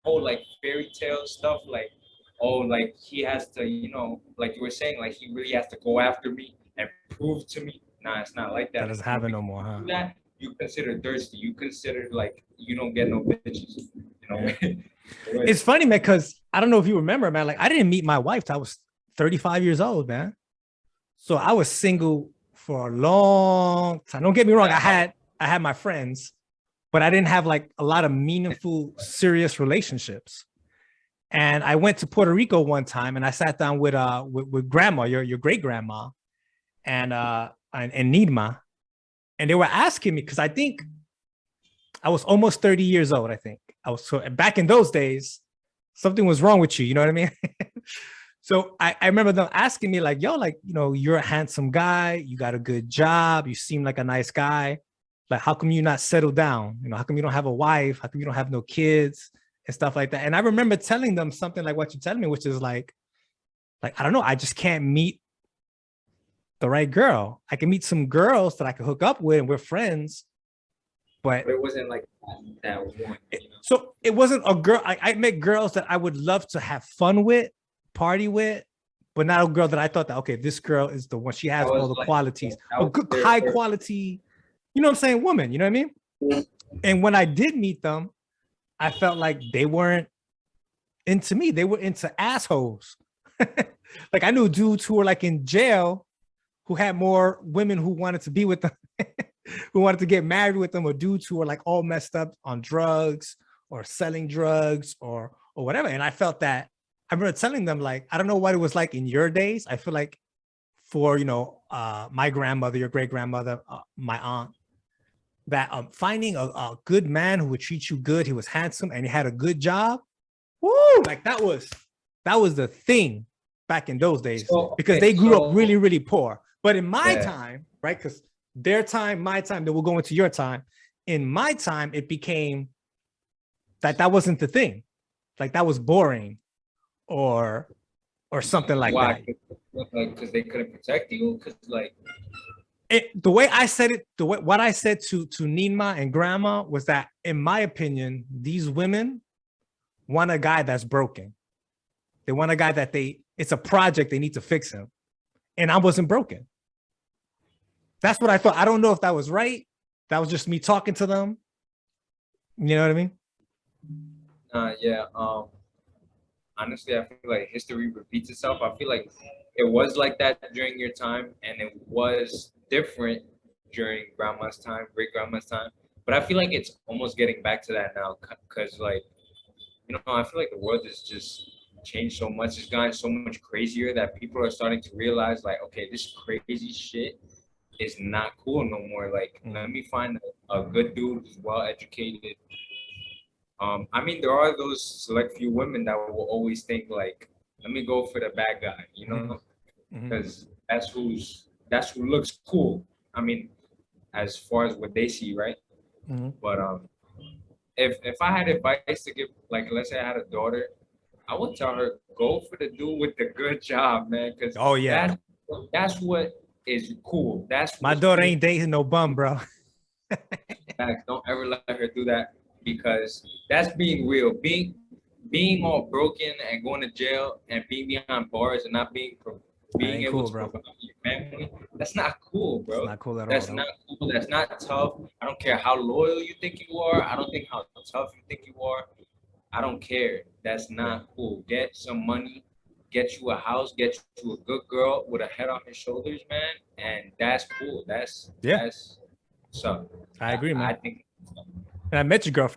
whole like fairy tale stuff, like, oh, like he has to, like you were saying, like he really has to go after me and prove to me. Nah, it's not like That that doesn't anymore. happen no Because more, you huh? do that, you consider thirsty. You consider like you don't get no bitches. Yeah. So It's funny, man, because I don't know if you remember, man. Like I didn't meet my wife till I was 35 years old, man. So I was single for a long time. Don't get me wrong, I had my friends, but I didn't have like a lot of meaningful, serious relationships. And I went to Puerto Rico one time and I sat down with grandma, your great grandma, and Nidma. And they were asking me, because I think I was almost 30 years old, I think. I was so back in those days, something was wrong with you, you know what I mean? So I remember them asking me, like, yo, like, you're a handsome guy, you got a good job, you seem like a nice guy. Like, how come you not settle down? How come you don't have a wife? How come you don't have no kids and stuff like that? And I remember telling them something like what you're telling me, which is like, I don't know, I just can't meet the right girl. I can meet some girls that I can hook up with and we're friends, but but it wasn't like that one, so it wasn't a girl. I met girls that I would love to have fun with, party with, but not a girl that I thought that, okay, this girl is the one. She That has all was the like qualities, that a was good, their high first. quality, you know what I'm saying, woman, you know what I mean? And when I did meet them, I felt like they weren't into me. They were into assholes. Like I knew dudes who were like in jail who had more women who wanted to be with them, who wanted to get married with them, or dudes who were like all messed up on drugs or selling drugs or whatever. And I felt that I remember telling them, like, I don't know what it was like in your days. I feel like for my grandmother, your great grandmother, my aunt, that finding a good man who would treat you good, he was handsome and he had a good job. Woo! Like that was the thing back in those days So because okay, they grew up really, so really poor. But in my yeah, time, right? Because their time, my time, then we'll go into your time. In my time, it became that wasn't the thing. Like that was boring or something like why? that. Like, because they couldn't protect you. Because like, The way I said it, the way what I said to Nima and Grandma was that, in my opinion, these women want a guy that's broken. They want a guy that it's a project, they need to fix him. And I wasn't broken. That's what I thought. I don't know if that was right. That was just me talking to them. You know what I mean? yeah. Honestly, I feel like history repeats itself. I feel like it was like that during your time, and it was different during grandma's time, great grandma's time. But I feel like it's almost getting back to that now, because like, I feel like the world has just changed so much. It's gotten so much crazier that people are starting to realize, like, okay, this crazy shit is not cool no more. Like, let me find a good dude who's well educated. I mean, there are those select few women that will always think like, let me go for the bad guy, Mm-hmm. Mm-hmm. because that's who looks cool. I mean, as far as what they see, right? Mm-hmm. But if I had advice to give, like, let's say I had a daughter, I would tell her go for the dude with the good job, man, because Oh yeah. that's what is cool. That's My what's daughter cool. ain't dating no bum, bro. Facts. Don't ever let her do that, because that's being real. Being all broken and going to jail and being behind bars and not That being ain't able cool, to bro. provide for your family. That's not cool, It's bro. not cool at all, That's though. not cool. That's not tough. I don't care how loyal you think you are. I don't think how tough you think you are. I don't care. That's Yeah. not cool. Get some money, get you a house, get you a good girl with a head on her shoulders, man, and that's cool. Yeah. That's so. I agree, I man. think And I met your girlfriend.